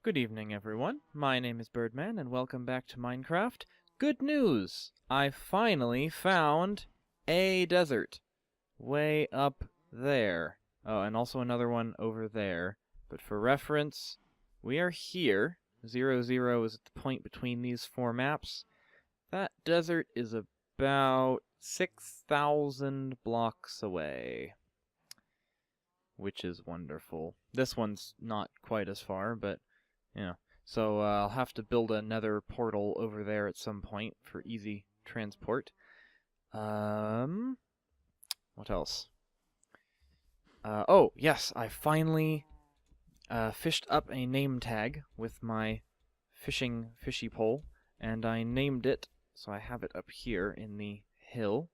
Good evening, everyone. My name is Birdman, and welcome back to Minecraft. Good news! I finally found a desert. Way up there. Oh, and also another one over there. But for reference, we are here. 0, 0 is at the point between these four maps. That desert is about 6,000 blocks away, which is wonderful. This one's not quite as far, but yeah, so I'll have to build another portal over there at some point for easy transport. What else? Oh, yes, I finally fished up a name tag with my fishy pole, and I named it, so I have it up here in the hill,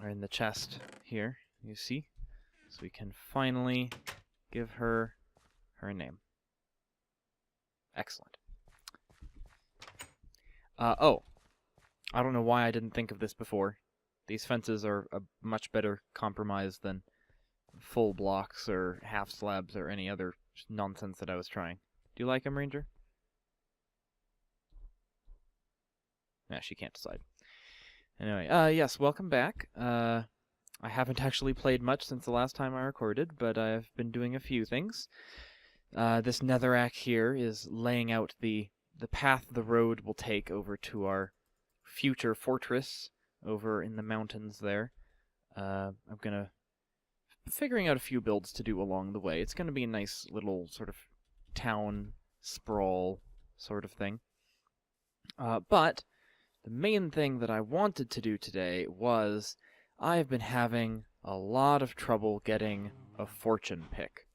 or in the chest here, you see? So we can finally give her her name. Excellent. Oh, I don't know why I didn't think of this before. These fences are a much better compromise than full blocks or half slabs or any other nonsense that I was trying. Do you like them, Ranger? Nah, she can't decide. Anyway, yes, welcome back. I haven't actually played much since the last time I recorded, but I've been doing a few things. This netherrack here is laying out the path the road will take over to our future fortress over in the mountains there. I'm gonna figuring out a few builds to do along the way. It's gonna be a nice little sort of town sprawl sort of thing. But the main thing that I wanted to do today was I've been having a lot of trouble getting a fortune pick.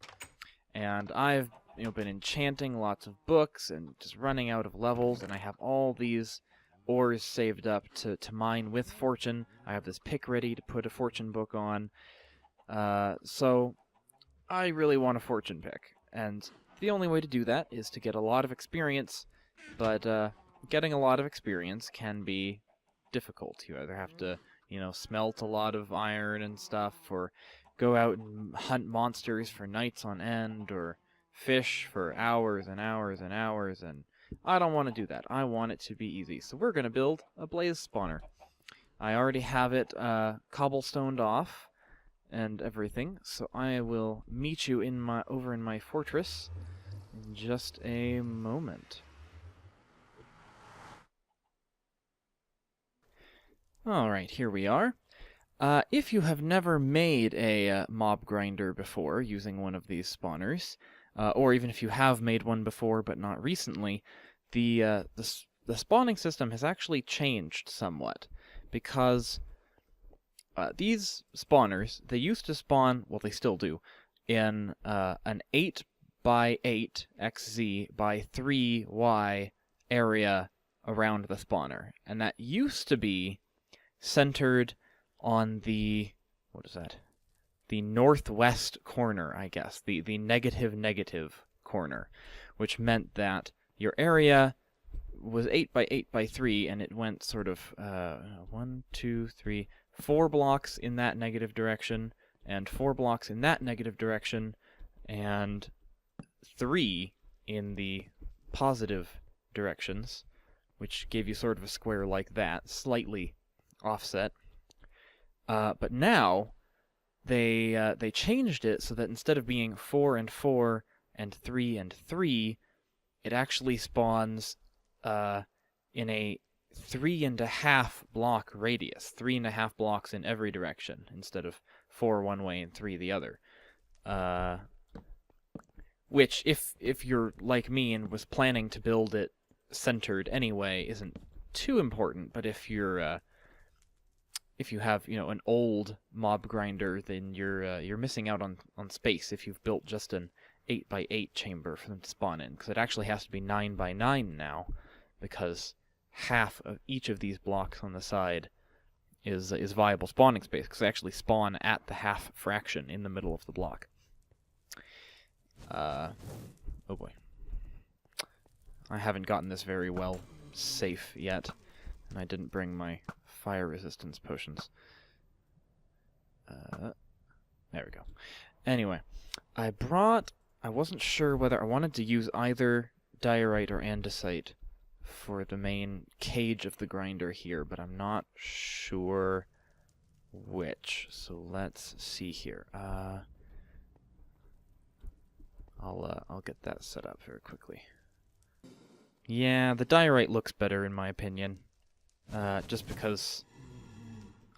And I've been enchanting lots of books and just running out of levels, and I have all these ores saved up to mine with fortune. I have this pick ready to put a fortune book on. So I really want a fortune pick, and the only way to do that is to get a lot of experience, but getting a lot of experience can be difficult. You either have to, smelt a lot of iron and stuff, or go out and hunt monsters for nights on end, or fish for hours and hours and hours, and I don't want to do that. I want it to be easy. So we're going to build a blaze spawner. I already have it cobblestoned off and everything, so I will meet you over in my fortress in just a moment. Alright, here we are. If you have never made a mob grinder before using one of these spawners, or even if you have made one before but not recently, the spawning system has actually changed somewhat, because these spawners, they used to spawn, well, they still do, in an 8 by 8 XZ by 3Y area around the spawner, and that used to be centered on the, what is that? The northwest corner, I guess, the negative corner, which meant that your area was 8 by 8 by 3, and it went sort of 1, 2, 3, 4 blocks in that negative direction, and 4 blocks in that negative direction, and 3 in the positive directions, which gave you sort of a square like that, slightly offset. But now they changed it so that instead of being 4 and 4 and 3 and 3, it actually spawns in a 3.5 block radius, 3.5 blocks in every direction instead of 4 one way and 3 the other. Which, if you're like me and was planning to build it centered anyway, isn't too important. But if you're if you have, an old mob grinder, then you're missing out on space if you've built just an 8 by 8 chamber for them to spawn in, because it actually has to be 9 by 9 now, because half of each of these blocks on the side is viable spawning space, because they actually spawn at the half fraction in the middle of the block. Oh boy. I haven't gotten this very well safe yet, and I didn't bring my fire resistance potions. There we go. Anyway, I brought I wasn't sure whether I wanted to use either diorite or andesite for the main cage of the grinder here, but I'm not sure which. So let's see here. I'll get that set up very quickly. Yeah, the diorite looks better in my opinion. Just because,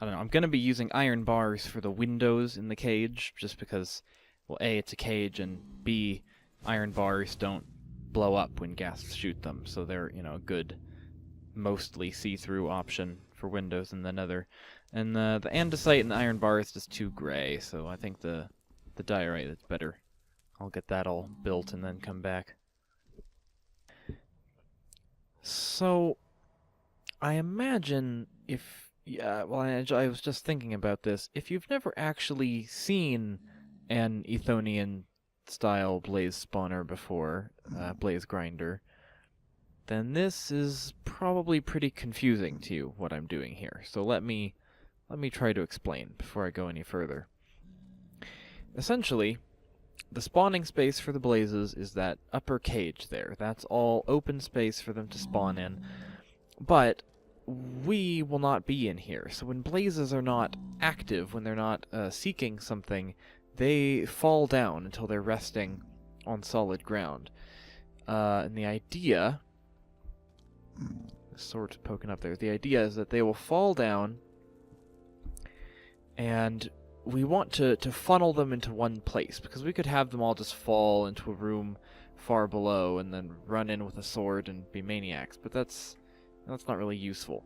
I don't know, I'm gonna be using iron bars for the windows in the cage, just because, well, A, it's a cage, and B, iron bars don't blow up when gas shoot them, so they're, you know, a good, mostly see-through option for windows in the nether. And the andesite and the iron bar is just too gray, so I think the diorite is better. I'll get that all built and then come back. So, I imagine if... Yeah, well, I was just thinking about this. If you've never actually seen an Ethonian-style blaze spawner before, blaze grinder, then this is probably pretty confusing to you, what I'm doing here. So let me try to explain before I go any further. Essentially, the spawning space for the blazes is that upper cage there. That's all open space for them to spawn in. But we will not be in here. So when blazes are not active, when they're not seeking something, they fall down until they're resting on solid ground. And the idea... sort of poking up there. The idea is that they will fall down, and we want to funnel them into one place, because we could have them all just fall into a room far below and then run in with a sword and be maniacs, but that's not really useful.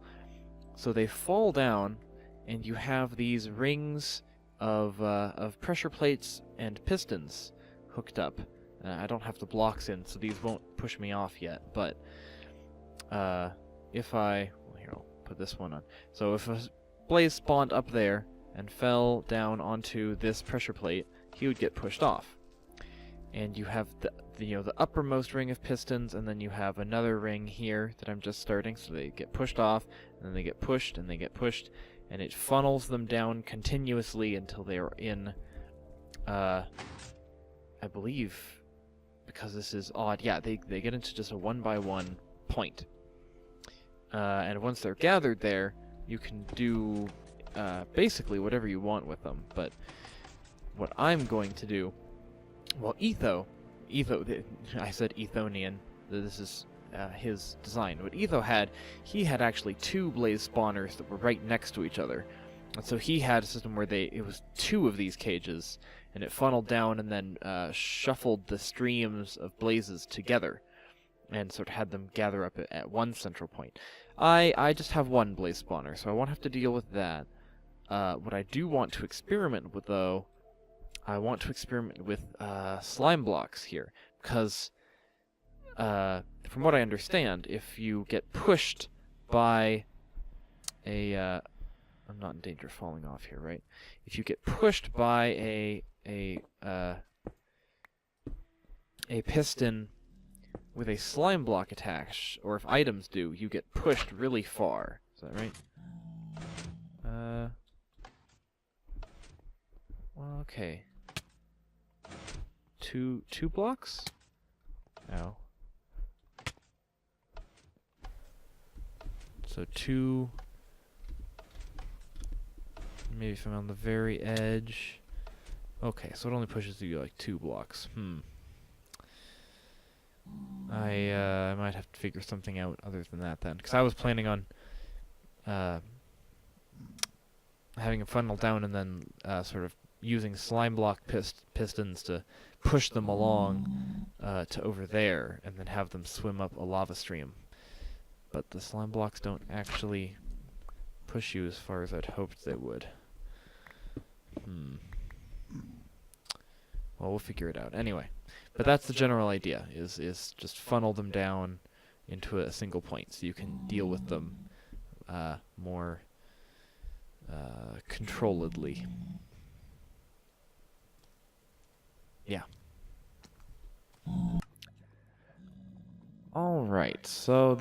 So they fall down, and you have these rings of pressure plates and pistons hooked up. I don't have the blocks in, so these won't push me off yet, but if I... Well, here, I'll put this one on. So if a blaze spawned up there and fell down onto this pressure plate, he would get pushed off. And you have the uppermost ring of pistons, and then you have another ring here that I'm just starting, so they get pushed off, and then they get pushed, and they get pushed, and it funnels them down continuously until they are in, I believe, because this is odd, yeah, they get into just a 1-by-1 point. And once they're gathered there, you can do basically whatever you want with them. But what I'm going to do, well, I said Ethonian. This is his design. What Etho had, he had actually 2 blaze spawners that were right next to each other. And so he had a system where it was 2 of these cages, and it funneled down and then shuffled the streams of blazes together, and sort of had them gather up at one central point. I just have 1 blaze spawner, so I won't have to deal with that. What I do want to experiment with, though, I want to experiment with slime blocks here, because from what I understand, if you get pushed by a... I'm not in danger of falling off here, right? If you get pushed by a piston with a slime block attached, or if items do, you get pushed really far. Is that right? Well, okay. Two blocks? No. So 2... Maybe if I'm on the very edge. Okay, so it only pushes you like 2 blocks. I might have to figure something out other than that then, because I was planning on having a funnel down and then sort of using slime block pistons to push them along to over there, and then have them swim up a lava stream. But the slime blocks don't actually push you as far as I'd hoped they would. Well, we'll figure it out. Anyway, but that's the general idea, is just funnel them down into a single point, so you can deal with them more controlledly. Yeah. All right. So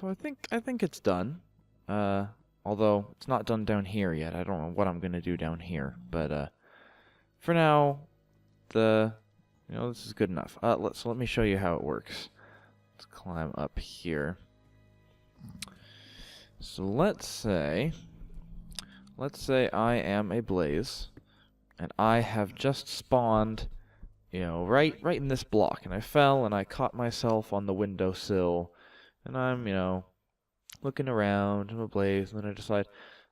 I think it's done. Although it's not done down here yet. I don't know what I'm gonna do down here, but for now, you know, this is good enough. So let me show you how it works. Let's climb up here. So let's say I am a blaze, and I have just spawned, you know, right in this block, and I fell and I caught myself on the windowsill, and I'm, you know, looking around, I'm a blaze, and then I decide,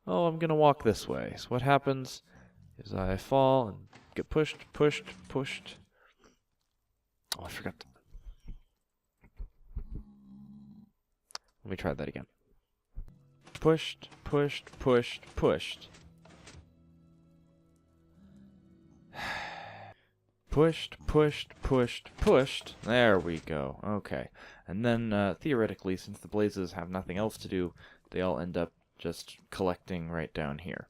oh, I'm gonna walk this way. So what happens is I fall and get pushed. Oh, I forgot. Let me try that again. Pushed. Pushed. There we go. Okay. And then, theoretically, since the blazes have nothing else to do, they all end up just collecting right down here.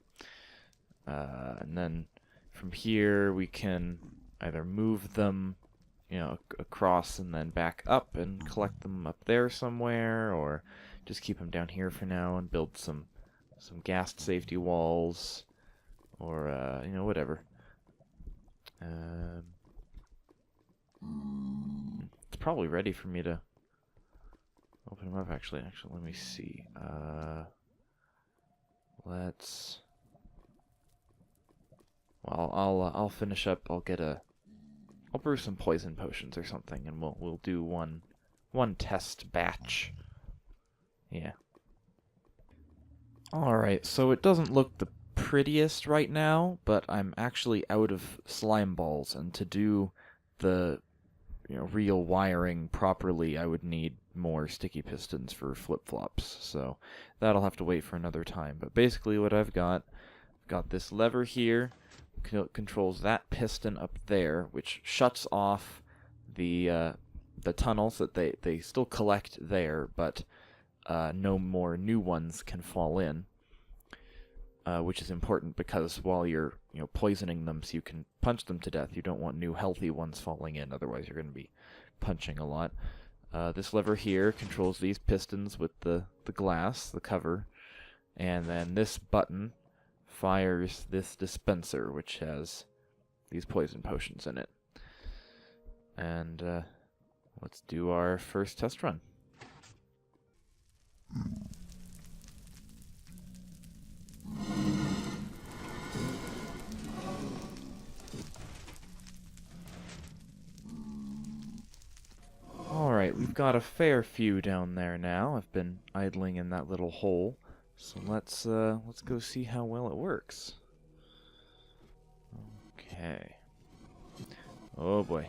And then from here, we can either move them, you know, across and then back up and collect them up there somewhere, or just keep them down here for now and build some ghast safety walls, or, you know, whatever. It's probably ready for me to open them up, actually. Let me see. Well, I'll finish up. I'll brew some poison potions or something, and we'll do one test batch. Yeah. Alright, so it doesn't look the prettiest right now, but I'm actually out of slime balls, and to do the, you know, real wiring properly, I would need more sticky pistons for flip-flops, so that'll have to wait for another time. But basically what I've got this lever here, controls that piston up there, which shuts off the tunnels that they still collect there, but no more new ones can fall in, which is important because while you're, you know, poisoning them so you can punch them to death, you don't want new healthy ones falling in, otherwise you're going to be punching a lot. This lever here controls these pistons with the glass, the cover, and then this button fires this dispenser, which has these poison potions in it. And let's do our first test run. Alright, we've got a fair few down there now. I've been idling in that little hole. So let's go see how well it works. Okay. Oh boy.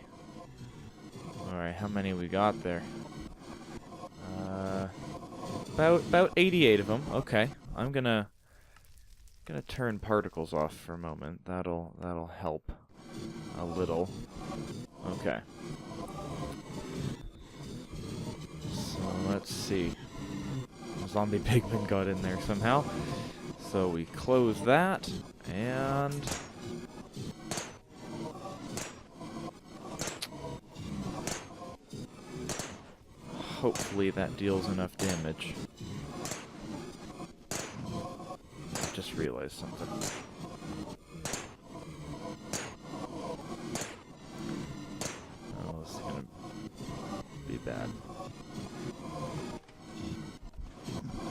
Alright, how many we got there? About 88 of them. Okay. I'm gonna turn particles off for a moment. That'll help a little. Okay. So let's see. Zombie pigman got in there somehow. So we close that, and hopefully that deals enough damage. I just realized something. Oh, this is gonna be bad.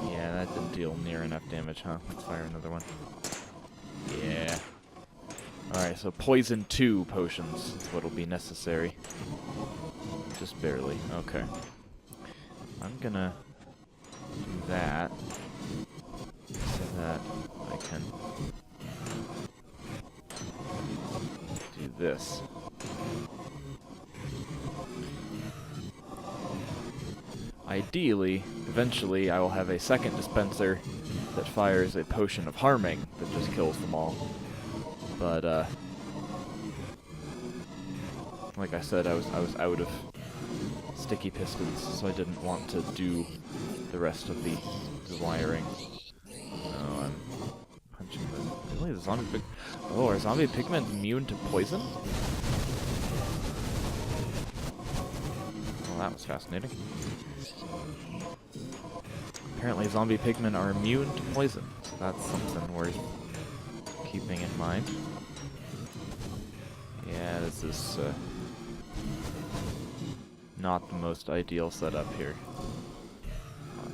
Yeah, that didn't deal near enough damage, huh? Let's fire another one. Yeah. Alright, so poison 2 potions is what'll be necessary. Just barely. Okay. I'm gonna do that so that I can do this. Ideally, eventually, I will have a second dispenser that fires a potion of harming that just kills them all. But, like I said, I was out of sticky pistons, so I didn't want to do the rest of the wiring. Oh, I'm punching the... Really? The zombie pig... Oh, are zombie pigmen immune to poison? Well, that was fascinating. Apparently zombie pigmen are immune to poison, so that's something worth keeping in mind. Yeah, this is not the most ideal setup here.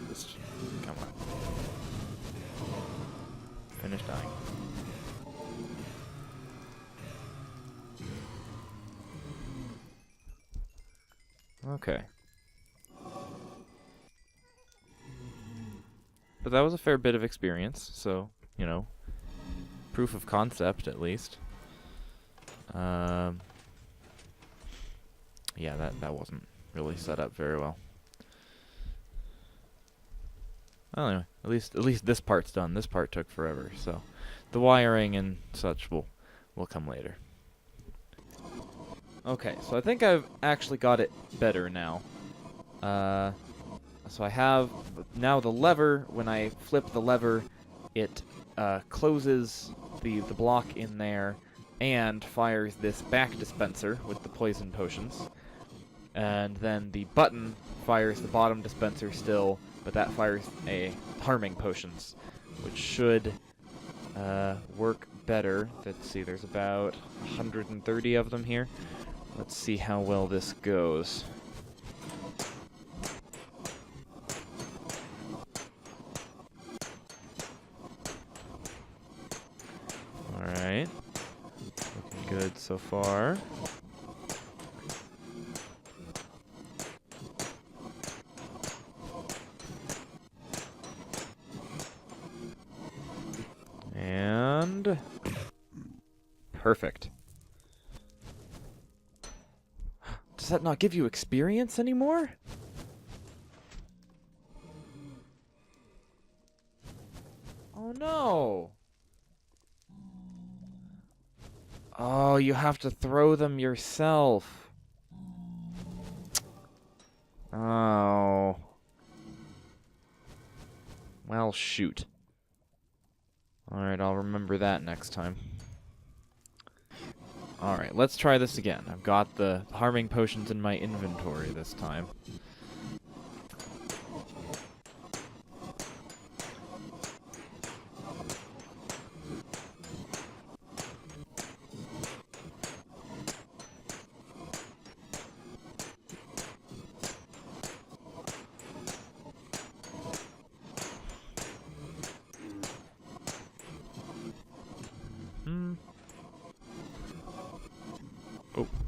Just, come on. Finish dying. Okay. But that was a fair bit of experience, so, you know, proof of concept at least. Yeah, that wasn't really set up very well. Well, anyway, at least this part's done. This part took forever, so the wiring and such will come later. Okay, so I think I've actually got it better now. So I have now the lever. When I flip the lever, it closes the block in there and fires this back dispenser with the poison potions. And then the button fires the bottom dispenser still, but that fires a harming potions, which should work better. Let's see, there's about 130 of them here. Let's see how well this goes. Alright. Looking good so far. And perfect. Does that not give you experience anymore? Oh no. Oh, you have to throw them yourself. Oh. Well, shoot. Alright, I'll remember that next time. Alright, let's try this again. I've got the harming potions in my inventory this time.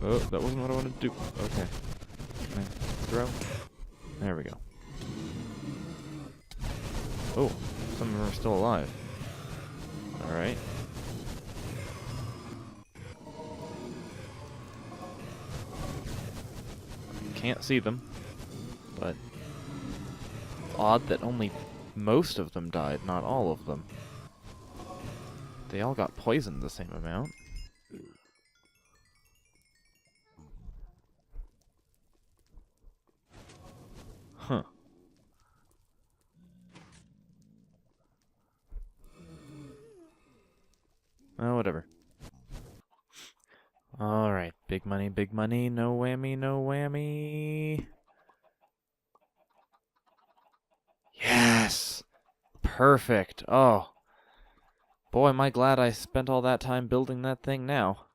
Oh, that wasn't what I wanted to do. Okay. Throw. There we go. Oh, some of them are still alive. Alright. Can't see them, but it's odd that only most of them died, not all of them. They all got poisoned the same amount. Huh. Oh, whatever. Alright, big money, no whammy, no whammy. Yes! Perfect. Oh. Boy, am I glad I spent all that time building that thing now.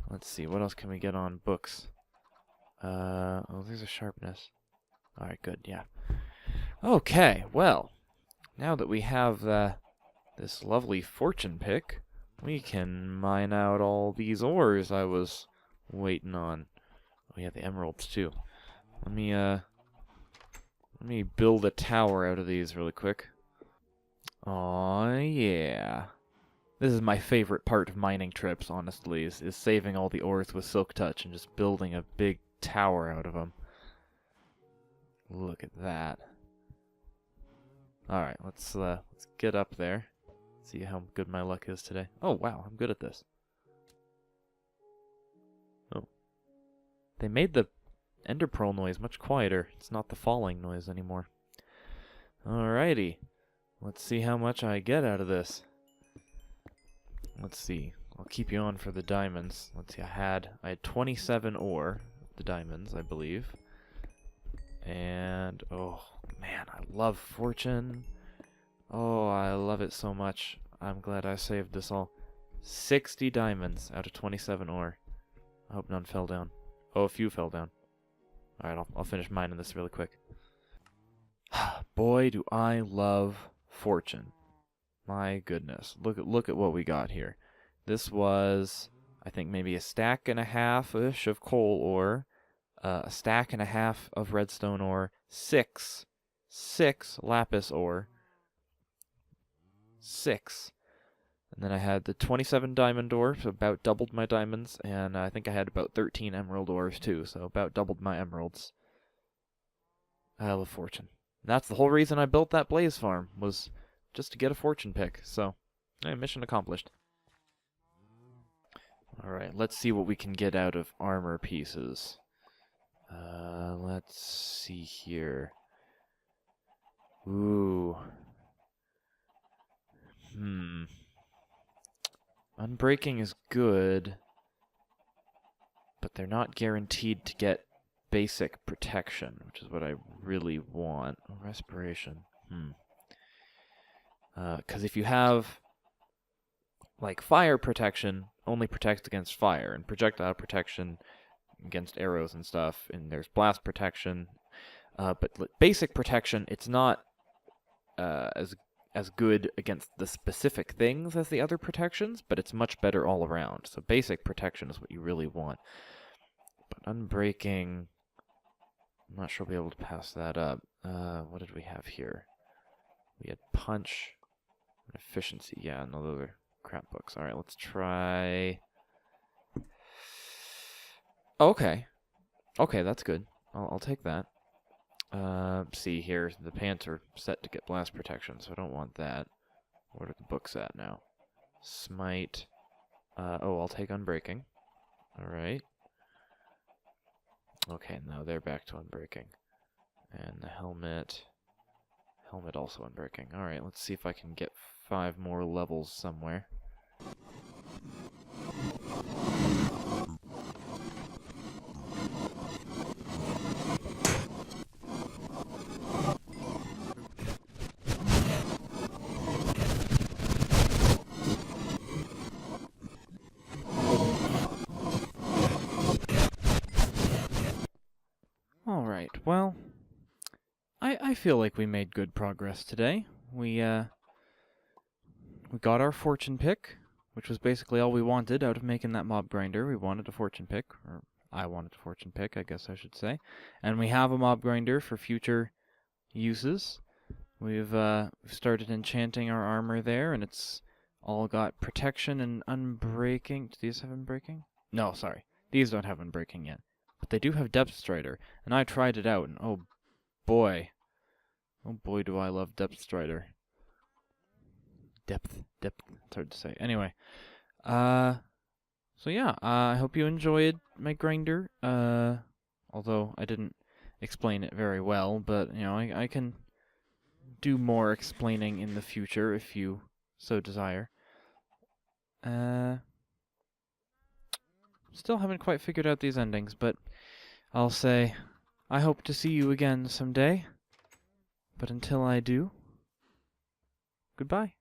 Let's see, what else can we get on books? Oh, there's a sharpness. Alright, good, yeah. Okay, well, now that we have this lovely fortune pick, we can mine out all these ores I was waiting on. Oh yeah, the emeralds too. Let me build a tower out of these really quick. Aw, yeah. This is my favorite part of mining trips, honestly, is saving all the ores with Silk Touch and just building a big tower out of them. Look at that. Alright, let's get up there. See how good my luck is today. Oh, wow, I'm good at this. Oh. They made the ender pearl noise much quieter. It's not the falling noise anymore. Alrighty. Let's see how much I get out of this. Let's see. I'll keep you on for the diamonds. Let's see, I had 27 ore, the diamonds, I believe. And, oh, man, I love fortune. Oh, I love it so much. I'm glad I saved this all. 60 diamonds out of 27 ore. I hope none fell down. Oh, a few fell down. Alright, I'll finish mining this really quick. Boy, do I love fortune. My goodness. Look at what we got here. This was, I think, maybe a stack and a half-ish of coal ore, a stack and a half of redstone ore, six lapis ore, 6. And then I had the 27 diamond ore, so about doubled my diamonds, and I think I had about 13 emerald ores too, so about doubled my emeralds. I love fortune. That's the whole reason I built that blaze farm, was just to get a fortune pick, so, hey, mission accomplished. Alright, let's see what we can get out of armor pieces. Let's see here. Ooh. Unbreaking is good, but they're not guaranteed to get basic protection, which is what I really want. Respiration. Because if you have, like, fire protection, only protects against fire, and projectile protection against arrows and stuff, and there's blast protection. But basic protection, it's not as good against the specific things as the other protections, but it's much better all around. So basic protection is what you really want. But unbreaking, I'm not sure we'll be able to pass that up. What did we have here? We had punch and efficiency. Yeah, no, those are crap books. Alright, let's try... Okay. Okay, that's good. I'll take that. See here, the pants are set to get blast protection, so I don't want that. What are the books at now? Smite. Oh, I'll take unbreaking. Alright. Okay, now they're back to unbreaking. And the helmet. Helmet also unbreaking. Alright, let's see if I can get 5 more levels somewhere. Alright, well, I feel like we made good progress today. We got our fortune pick, which was basically all we wanted out of making that mob grinder. We wanted a fortune pick, or I wanted a fortune pick, I guess I should say. And we have a mob grinder for future uses. We've started enchanting our armor there, and it's all got protection and unbreaking. Do these have unbreaking? No, sorry. These don't have unbreaking yet. But they do have Depth Strider, and I tried it out, and oh boy do I love Depth Strider. Depth, it's hard to say. Anyway, so yeah, I hope you enjoyed my grinder, although I didn't explain it very well, but, you know, I can do more explaining in the future if you so desire. Still haven't quite figured out these endings, but I'll say I hope to see you again someday. But until I do, goodbye.